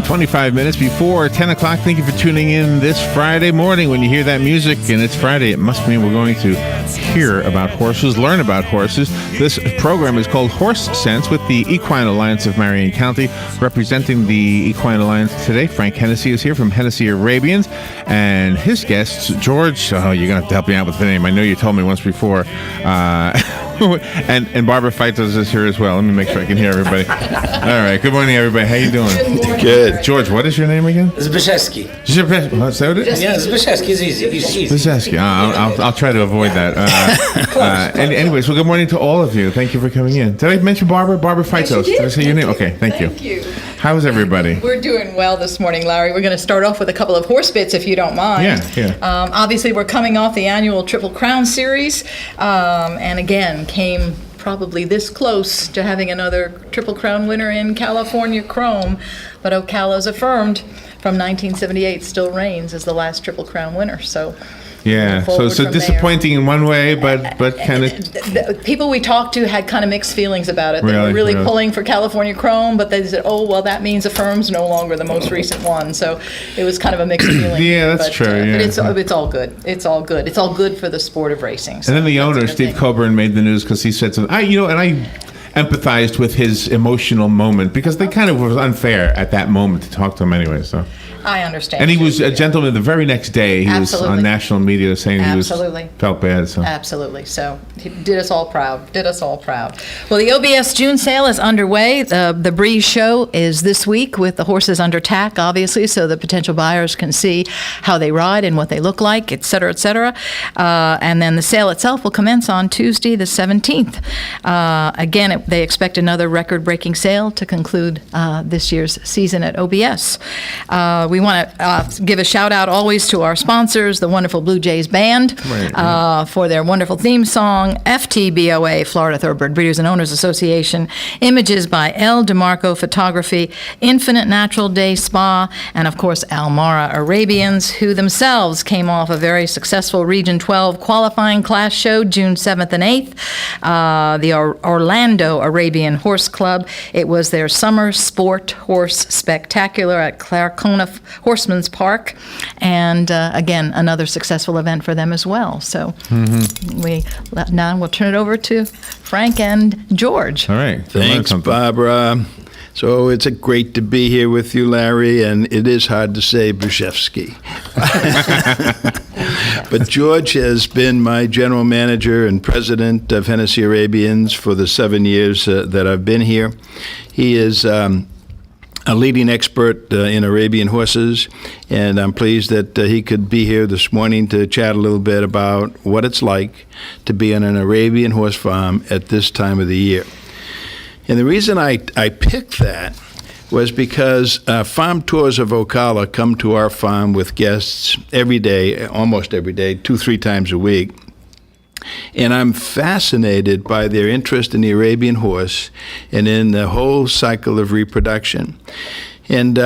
25 minutes before 10 o'clock. Thank you for tuning in this Friday morning. When you hear that music and it's Friday, it must mean we're going to hear about horses, learn about horses. This program is called Horse Sense with the Equine Alliance of Marion County. Representing the Equine Alliance today, Frank Hennessy is here from Hennessy Arabians. And his guest, George, you're going to have to help me out with the name. I know you told me once before. And Barbara Feitos is here as well. Let me make sure I can hear everybody. All right. Good morning, everybody. How you doing? Good. George, what is your name again? Zbyszewski. What's that? Yeah, Zbyszewski is easy. It's easy. Zbyszewski. I'll try to avoid that. Anyways, well, good morning to all of you. Thank you for coming in. Did I mention Barbara? Barbara Feitos. Did I say your name? Okay. Thank you. Thank you. How's everybody? We're doing well this morning, Larry. We're going to start off with a couple of horse bits, if you don't mind. Yeah. Obviously, we're coming off the annual Triple Crown Series, and again, came probably this close to having another Triple Crown winner in California Chrome, but Ocala's affirmed from 1978 still reigns as the last Triple Crown winner. So. Yeah, so disappointing in one way, but kind of. The people we talked to had kind of mixed feelings about it. They were really pulling for California Chrome, but they said, "Oh, well, that means Affirm's no longer the most recent one." So it was kind of a mixed feeling. Yeah, that's true. But it's all good. It's all good. It's all good for the sport of racing. So and then the owner, Steve Coburn, made the news because he said something. I empathized with his emotional moment because they kind of was unfair at that moment to talk to him anyway. So. I understand. And he was a gentleman. The very next day, he Absolutely. was on national media saying he felt bad. So. Absolutely. So he did us all proud. Well, the OBS June sale is underway. The Breeze show is this week with the horses under tack, obviously, so the potential buyers can see how they ride and what they look like, et cetera, et cetera. And then the sale itself will commence on Tuesday, the 17th. Again, they expect another record-breaking sale to conclude this year's season at OBS. We want to give a shout out always to our sponsors, the wonderful Blue Jays Band, for their wonderful theme song, FTBOA, Florida Thoroughbred Breeders and Owners Association, images by L. DeMarco Photography, Infinite Natural Day Spa, and of course Almara Arabians, who themselves came off a very successful Region 12 qualifying class show June 7th and 8th, the Orlando Arabian Horse Club. It was their summer sport horse spectacular at Clarcona Horseman's Park, and again, another successful event for them as well. So now we'll turn it over to Frank and George. All right. Thanks, Barbara. So it's great to be here with you, Larry, and it is hard to say Bushevsky. But George has been my general manager and president of Hennessy Arabians for the 7 years that I've been here. He is a leading expert in Arabian horses, and I'm pleased that he could be here this morning to chat a little bit about what it's like to be on an Arabian horse farm at this time of the year. And the reason I picked that was because farm tours of Ocala come to our farm with guests every day, almost every day, 2-3 times a week. And I'm fascinated by their interest in the Arabian horse and in the whole cycle of reproduction. And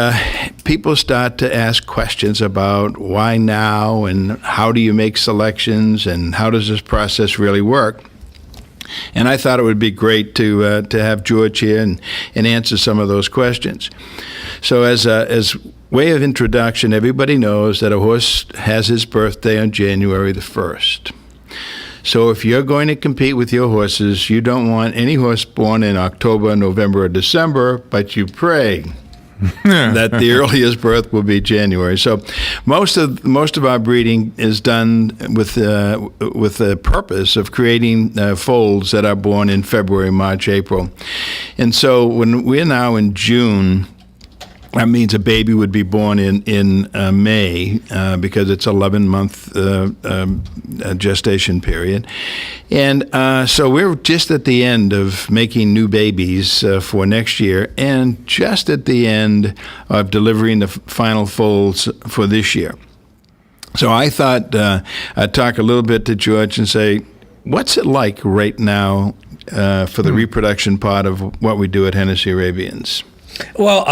people start to ask questions about why now and how do you make selections and how does this process really work. And I thought it would be great to have George here and answer some of those questions. So as way of introduction, everybody knows that a horse has his birthday on January the 1st. So if you're going to compete with your horses, you don't want any horse born in October, November, or December, but you pray that the earliest birth will be January. So most of our breeding is done with the purpose of creating foals that are born in February, March, April. And so when we're now in June, that means a baby would be born in May because it's 11-month gestation period. And so we're just at the end of making new babies for next year and just at the end of delivering the final foals for this year. So I thought I'd talk a little bit to George and say, what's it like right now for the reproduction part of what we do at Hennessy Arabians? Well,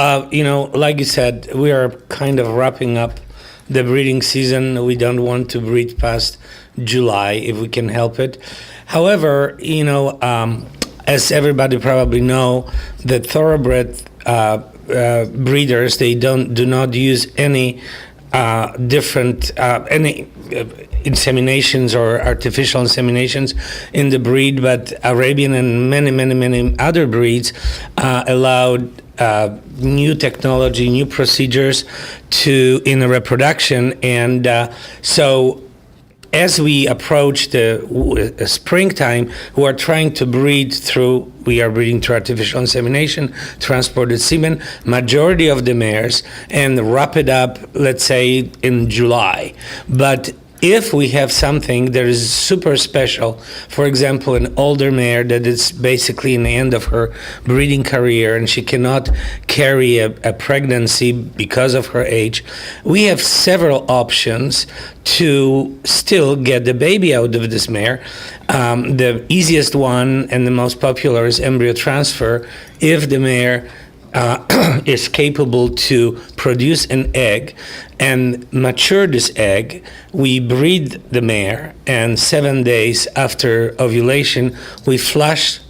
like you said, we are kind of wrapping up the breeding season. We don't want to breed past July if we can help it. However, as everybody probably know, the thoroughbred breeders, they do not use any different inseminations or artificial inseminations in the breed, but Arabian and many other breeds allowed new technology, new procedures in reproduction, and so as we approach the springtime, we are breeding through artificial insemination, transported semen, majority of the mares, and wrap it up, let's say, in July. But if we have something that is super special, for example, an older mare that is basically in the end of her breeding career and she cannot carry a pregnancy because of her age, we have several options to still get the baby out of this mare. The easiest one and the most popular is embryo transfer. If the mare is capable to produce an egg and mature this egg, we breed the mare, and 7 days after ovulation, we flush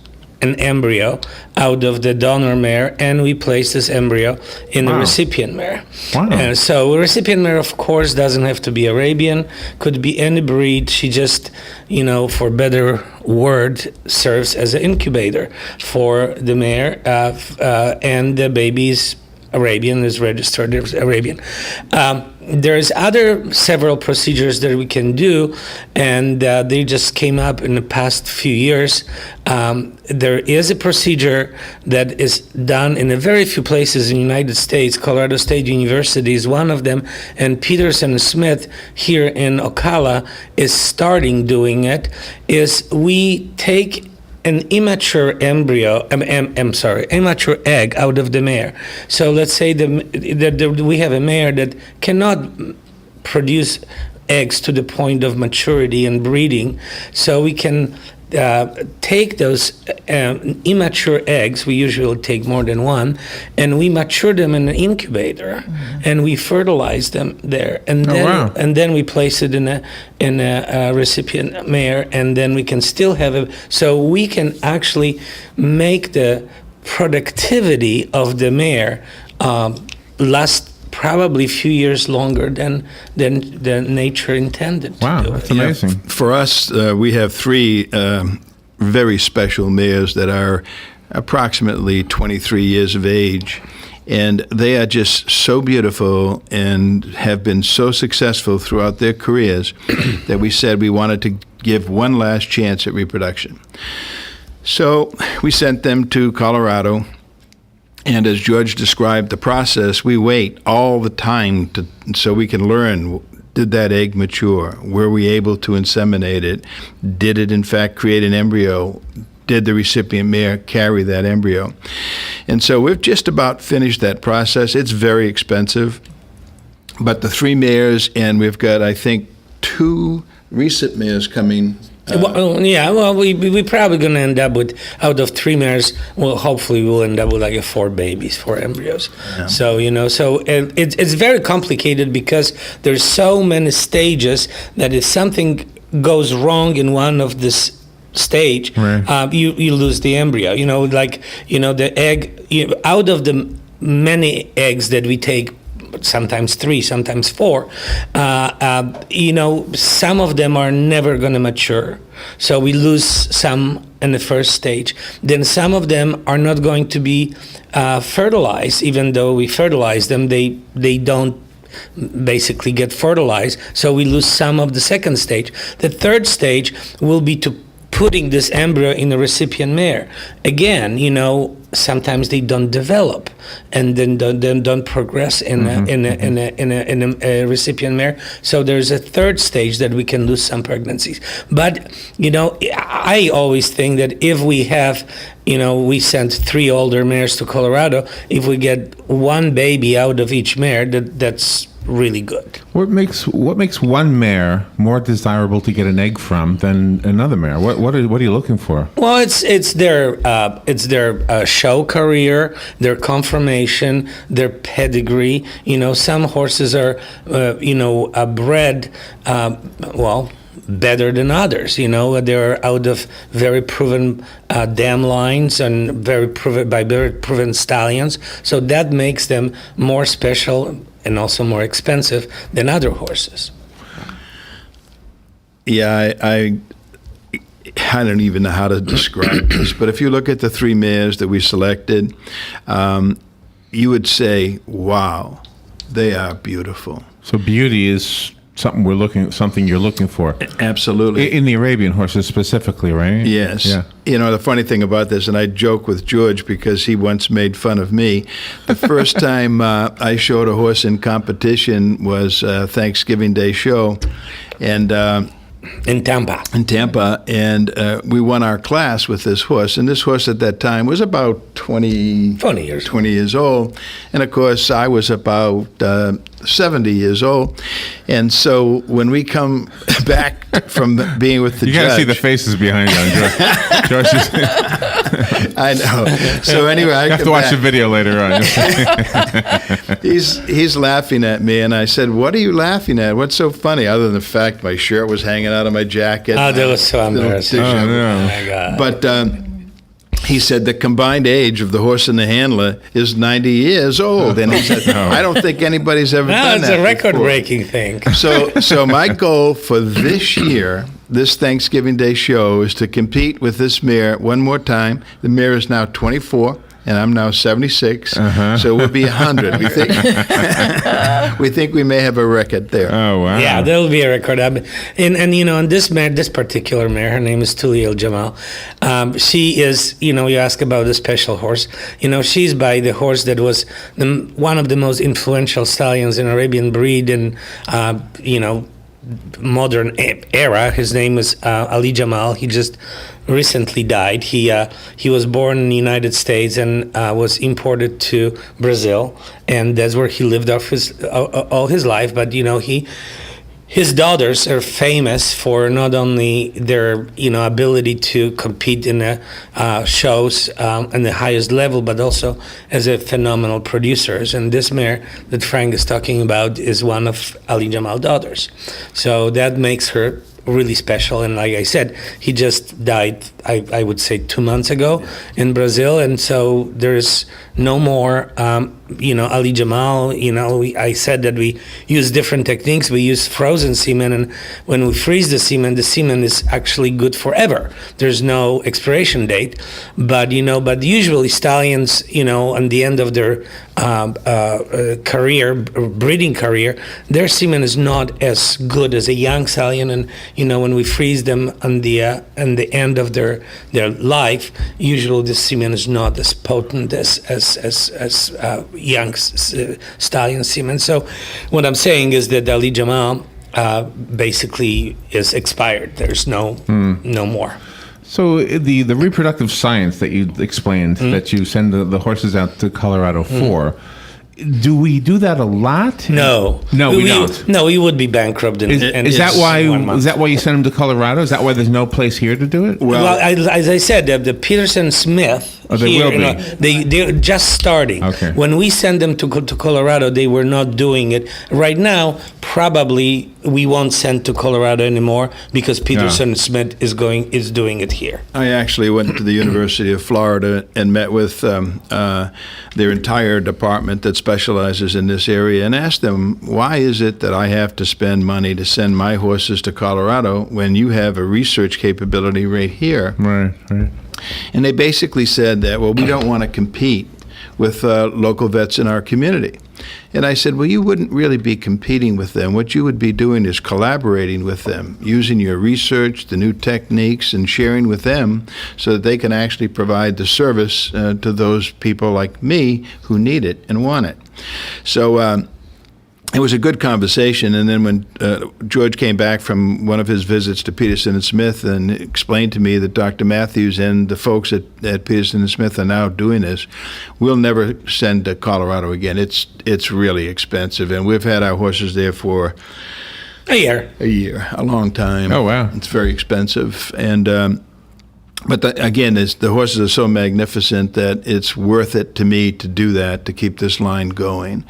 an embryo out of the donor mare, and we place this embryo in the recipient mare. Wow. So a recipient mare, of course, doesn't have to be Arabian, could be any breed. She just, for better word, serves as an incubator for the mare, and the baby's Arabian, is registered as Arabian. There's several procedures that we can do, and they just came up in the past few years. There is a procedure that is done in a very few places in the United States. Colorado State University is one of them, and Peterson Smith here in Ocala is starting doing it. Is we take an immature immature egg out of the mare. So let's say we have a mare that cannot produce eggs to the point of maturity and breeding. So we can take those immature eggs, we usually take more than one, and we mature them in an incubator, and we fertilize them there, and then we place it in a recipient mare, and then we can still have so we can actually make the productivity of the mare last probably a few years longer than nature intended to do. That's amazing. For us, we have 3 very special mares that are approximately 23 years of age, and they are just so beautiful and have been so successful throughout their careers that we said we wanted to give one last chance at reproduction. So we sent them to Colorado. And as George described the process, we wait all the time so we can learn, did that egg mature? Were we able to inseminate it? Did it, in fact, create an embryo? Did the recipient mare carry that embryo? And so we've just about finished that process. It's very expensive. But the 3 mares, and we've got, I think, 2 recent mares coming. We're probably going to end up with, out of 3 mares, hopefully we'll end up with 4 babies, 4 embryos. Yeah. So, it's very complicated because there's so many stages that if something goes wrong in one of this stage, right, you lose the embryo. The egg, out of the many eggs that we take, sometimes 3, sometimes 4, some of them are never going to mature. So we lose some in the first stage. Then some of them are not going to be fertilized. Even though we fertilize them, they don't basically get fertilized. So we lose some of the second stage. The third stage will be to putting this embryo in a recipient mare. Again, sometimes they don't develop and then don't progress in a recipient mare. So there's a third stage that we can lose some pregnancies. But I always think that if we have, we sent 3 older mares to Colorado, if we get 1 baby out of each mare, that's really good. What makes one mare more desirable to get an egg from than another mare? What are you looking for? Well, it's their show career, their conformation, their pedigree. Some horses are bred better than others. They're out of very proven dam lines and very proven stallions. So that makes them more special and also more expensive than other horses. Yeah, I don't even know how to describe this, but if you look at the 3 mares that we selected, you would say, wow, they are beautiful. So beauty is something you're looking for. Absolutely. In the Arabian horses specifically, right? Yes. Yeah. The funny thing about this, and I joke with George because he once made fun of me, the first time I showed a horse in competition was Thanksgiving Day show, and in Tampa, and we won our class with this horse. And this horse at that time was about 20 years old. And of course, I was about 70 years old. And so when we come back from being with the judge... You got to see the faces behind you, George. I know. So anyway, I have to watch the video later on. He's laughing at me, and I said, "What are you laughing at? What's so funny?" Other than the fact my shirt was hanging out of my jacket. Oh, that was so embarrassing. Oh, no. Oh my God. But he said the combined age of the horse and the handler is 90 years old, and he said, "I don't think anybody's ever done that." It's a record-breaking thing. So my goal for this year, this Thanksgiving Day show, is to compete with this mare one more time. The mare is now 24, and I'm now 76, so we'll be 100. We think we may have a record there. Oh, wow. Yeah, there'll be a record. And on this mare, this particular mare, her name is Tulil Jamal. She is, you ask about the special horse. She's by the horse that was one of the most influential stallions in Arabian breed and, modern era. His name is Ali Jamal. He just recently died. He was born in the United States and was imported to Brazil, and that's where he lived all his life. But his daughters are famous for not only their ability to compete in the shows at the highest level, but also as a phenomenal producers. And this mare that Frank is talking about is one of Ali Jamal's daughters. So that makes her really special. And like I said, he just died, I would say 2 months ago in Brazil. And so there's no more, Ali Jamal, I said that we use different techniques. We use frozen semen, and when we freeze the semen is actually good forever. There's no expiration date, but usually stallions, on the end of their breeding career, their semen is not as good as a young stallion, and when we freeze them on the end of their life, usually the semen is not as potent as young stallion semen. So what I'm saying is that Ali Jamal basically is expired. There's no more. So the reproductive science that you explained, that you send the horses out to Colorado for, do we do that a lot? No, we don't. No, we would be bankrupt. Is that why you send them to Colorado? Is that why there's no place here to do it? Well, as I said, the Peterson Smith. They're just starting. Okay. When we send them to Colorado, they were not doing it. Right now, probably we won't send to Colorado anymore because Peterson Smith is doing it here. I actually went to the University of Florida and met with their entire department that specializes in this area and asked them, why is it that I have to spend money to send my horses to Colorado when you have a research capability right here? Right. And they basically said that, well, we don't want to compete with local vets in our community. And I said, well, you wouldn't really be competing with them. What you would be doing is collaborating with them, using your research, the new techniques, and sharing with them so that they can actually provide the service to those people like me who need it and want it. So it was a good conversation, and then when George came back from one of his visits to Peterson and Smith and explained to me that Dr. Matthews and the folks at Peterson and Smith are now doing this, we'll never send to Colorado again. It's really expensive, and we've had our horses there for a year, a long time. Oh, wow. It's very expensive, and but again, the horses are so magnificent that it's worth it to me to do that, to keep this line going.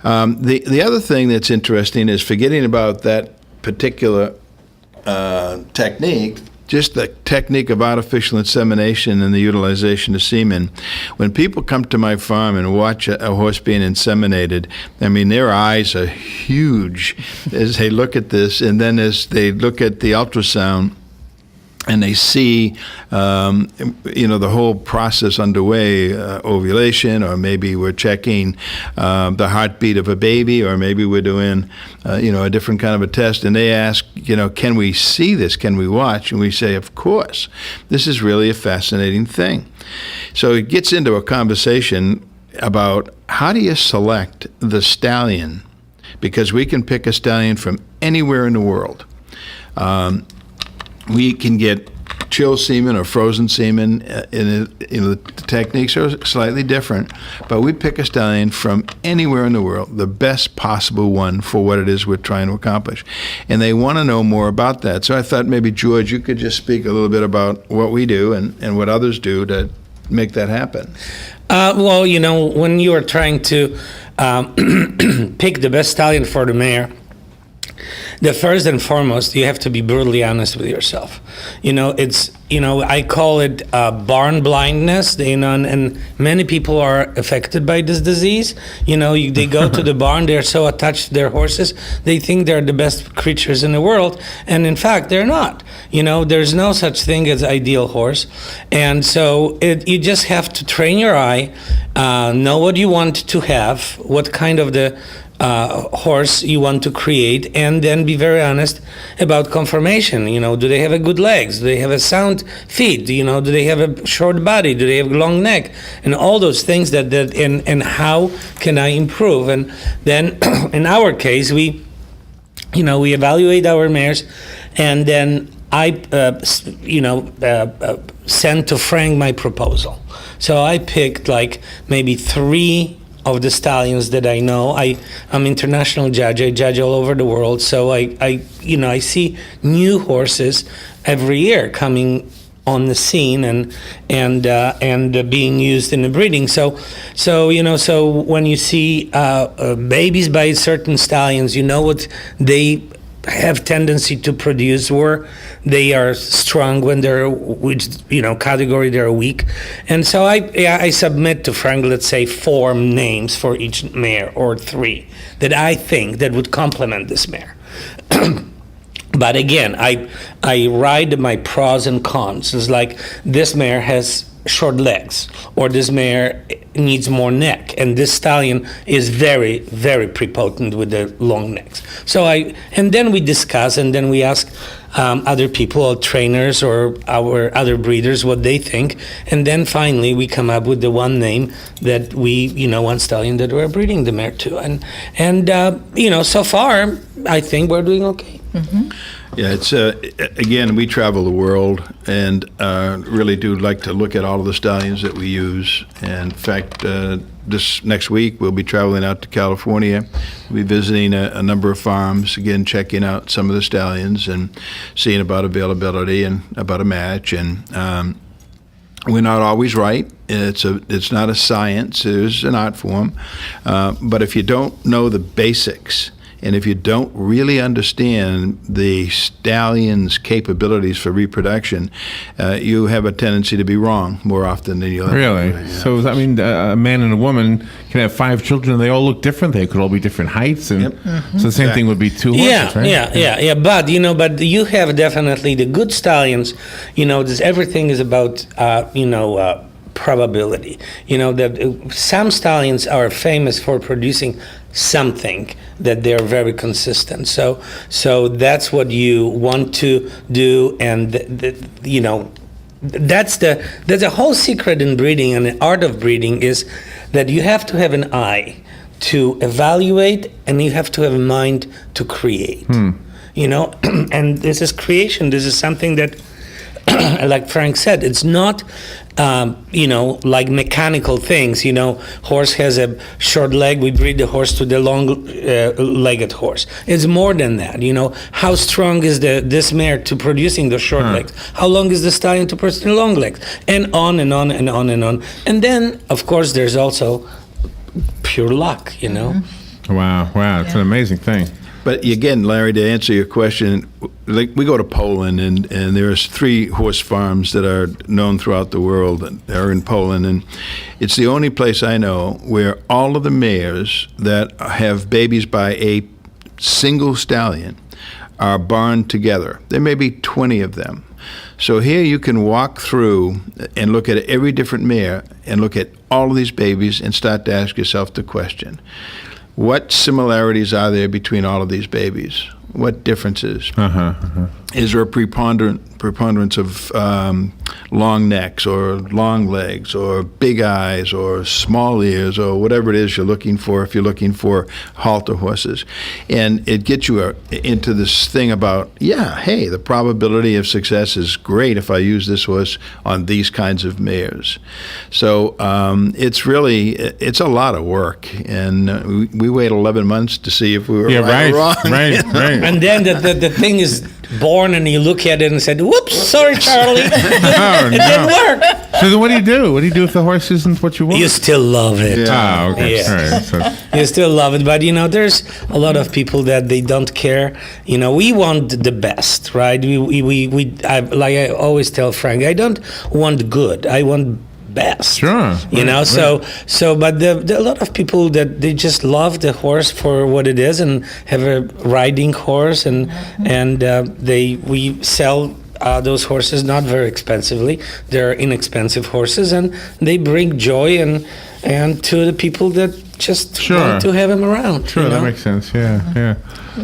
The other thing that's interesting is, forgetting about that particular technique, just the technique of artificial insemination and the utilization of semen. When people come to my farm and watch a horse being inseminated, I mean, their eyes are huge as they look at this, and then as they look at the ultrasound, and they see, the whole process underway, ovulation, or maybe we're checking the heartbeat of a baby, or maybe we're doing, a different kind of a test. And they ask, can we see this? Can we watch? And we say, of course. This is really a fascinating thing. So it gets into a conversation about how do you select the stallion? Because we can pick a stallion from anywhere in the world. We can get chill semen or frozen semen. The techniques are slightly different, but we pick a stallion from anywhere in the world, the best possible one for what it is we're trying to accomplish. And they want to know more about that. So I thought maybe, George, you could just speak a little bit about what we do and what others do to make that happen. When you are trying to pick the best stallion for the mare, the first and foremost, you have to be brutally honest with yourself. I call it barn blindness, and many people are affected by this disease. They go to the barn, they're so attached to their horses, they think they're the best creatures in the world, and in fact, they're not. There's no such thing as ideal horse, and so you just have to train your eye, know what you want to have, what kind of the horse you want to create, and then be very honest about conformation. Do they have a good legs? Do they have a sound feet? Do they have a short body? Do they have a long neck? And all those things and how can I improve? And then in our case, we evaluate our mares, and then I sent to Frank my proposal. So I picked maybe 3 of the stallions that I know. I'm international judge. I judge all over the world, so I see new horses every year coming on the scene and being used in the breeding. So when you see babies by certain stallions, what they have tendency to produce, where they are strong, when they're which category they're weak. And so I submit to Frank, let's say 4 names for each mare, or 3 that I think that would complement this mare. But again, I ride my pros and cons. It's like this mare has short legs, or this mare needs more neck, and this stallion is very, very prepotent with the long necks. And then we discuss, and then we ask other people, or trainers, or our other breeders, what they think, and then finally we come up with the one name that one stallion that we're breeding the mare to, and so far I think we're doing okay. Mm-hmm. Yeah, it's again, we travel the world and really do like to look at all of the stallions that we use. And in fact, this next week we'll be traveling out to California. We'll be visiting a number of farms, again checking out some of the stallions and seeing about availability and about a match. And we're not always right. It's not a science. It is an art form. But if you don't know the basics, and if you don't really understand the stallion's capabilities for reproduction, you have a tendency to be wrong more often than you'll ever. Really? Yeah. So, a man and a woman can have 5 children, and they all look different. They could all be different heights. And so the same thing would be 2 horses, right? Yeah. But you have definitely the good stallions. Everything is about, probability. That some stallions are famous for producing something that they're very consistent. So that's what you want to do, and that's the whole secret in breeding, and the art of breeding is that you have to have an eye to evaluate, and you have to have a mind to create. And this is creation. This is something that, like Frank said, it's not like mechanical things. Horse has a short leg, we breed the horse to the long-legged horse. It's more than that. How strong is this mare to producing the short legs? How long is the stallion to produce the long legs? And on and on and on and on. And then, of course, there's also pure luck. Wow, it's an amazing thing. But again, Larry, to answer your question, like we go to Poland, and there's 3 horse farms that are known throughout the world that are in Poland, and it's the only place I know where all of the mares that have babies by a single stallion are barned together. There may be 20 of them. So here you can walk through and look at every different mare and look at all of these babies and start to ask yourself the question, what similarities are there between all of these babies? What differences? Is there a preponderance of long necks or long legs or big eyes or small ears or whatever it is you're looking for if you're looking for halter horses? And it gets you into this thing about, hey, the probability of success is great if I use this horse on these kinds of mares. So it's a lot of work, and we wait 11 months to see if we were right or wrong. Right. And then the thing is born, and you look at it and said, "Whoops, sorry, Charlie, it didn't work." So then, what do you do? What do you do if the horse isn't what you want? You still love it. Yeah. Okay. Yeah. All right. So, You still love it, but there's a lot of people that they don't care. We want the best, right? Like I always tell Frank, I don't want good. I want best. Sure. But there are a lot of people that they just love the horse for what it is and have a riding horse, and we sell those horses not very expensively. They're inexpensive horses, and they bring joy and to the people that just want to have them around. Sure, that makes sense. Yeah.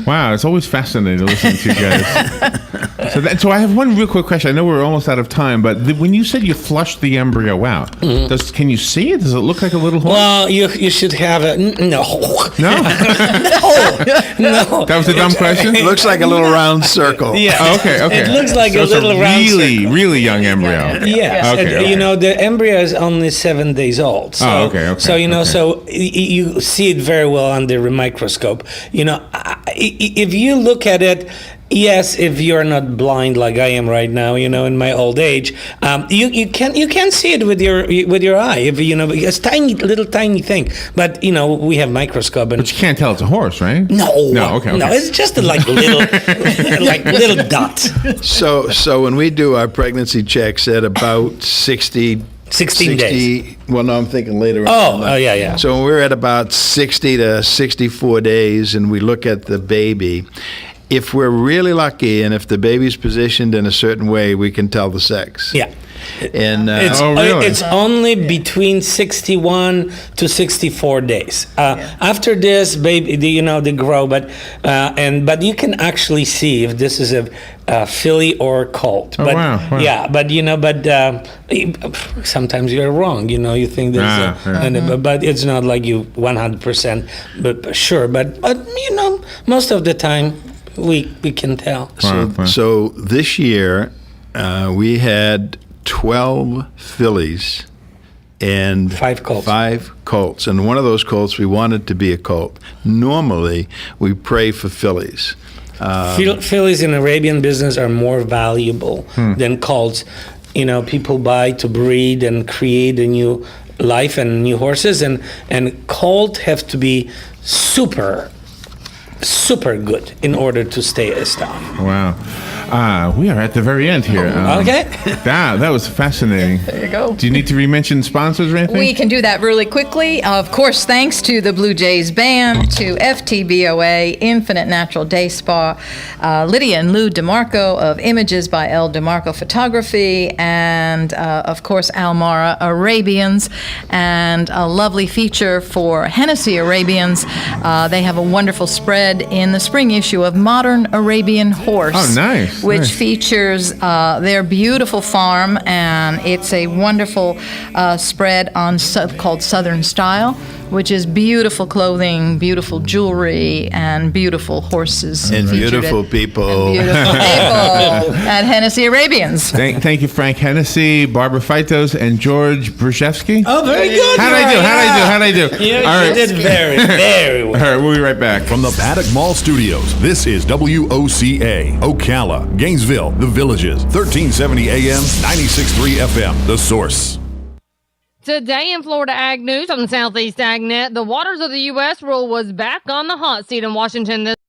Wow, it's always fascinating to listen to you guys. So I have one real quick question. I know we're almost out of time, but when you said you flushed the embryo out, can you see it? Does it look like a little horse? Well, you should have a no. No. No. That was a dumb question. It looks like a little round circle. Yeah. Oh, okay. It looks like So a little round circle. really young embryo. Yes. Okay. The embryo is only 7 days old. So, okay. So so you see it very well under a microscope. If you look at it, yes, if you're not blind like I am right now, in my old age, you can see it with your eye. If it's tiny thing. But we have microscope, and But you can't tell it's a horse, right? no, Okay. no, it's just like little dots. So when we do our pregnancy checks at about 16 days. Well, no, I'm thinking later on. Yeah. So when we're at about 60 to 64 days and we look at the baby, if we're really lucky and if the baby's positioned in a certain way, we can tell the sex. Yeah. And really? It's only between 61 to 64 days. After this, baby, they grow, but you can actually see if this is a filly or colt. Oh, but, wow. Yeah, but sometimes you're wrong. You think there's but it's not like you 100%, but sure. But most of the time we can tell. So this year we had 12 fillies and 5 colts. 5 colts, and one of those colts we wanted to be a colt. Normally, we pray for fillies. Fillies in Arabian business are more valuable than colts. People buy to breed and create a new life and new horses, and colt have to be super good in order to stay a stock. Wow. We are at the very end here. Okay. That was fascinating. There you go. Do you need to re-mention sponsors or anything? We can do that really quickly. Of course, thanks to the Blue Jays Band, to FTBOA, Infinite Natural Day Spa, Lydia and Lou DeMarco of Images by L. DeMarco Photography, and of course, Almara Arabians, and a lovely feature for Hennessy Arabians. They have a wonderful spread in the spring issue of Modern Arabian Horse. Oh, nice. Which features their beautiful farm, and it's a wonderful spread called Southern Style, which is beautiful clothing, beautiful jewelry, and beautiful horses. And beautiful people. And beautiful people at Hennessy Arabians. Thank you, Frank Hennessy, Barbara Feitos, and George Brzezinski. Oh, very good. How'd I do? You did very, very well. All right, we'll be right back. From the Paddock Mall Studios, this is WOCA, Ocala, Gainesville, The Villages, 1370 AM, 96.3 FM, The Source. Today in Florida Ag News on Southeast AgNet, the Waters of the U.S. rule was back on the hot seat in Washington this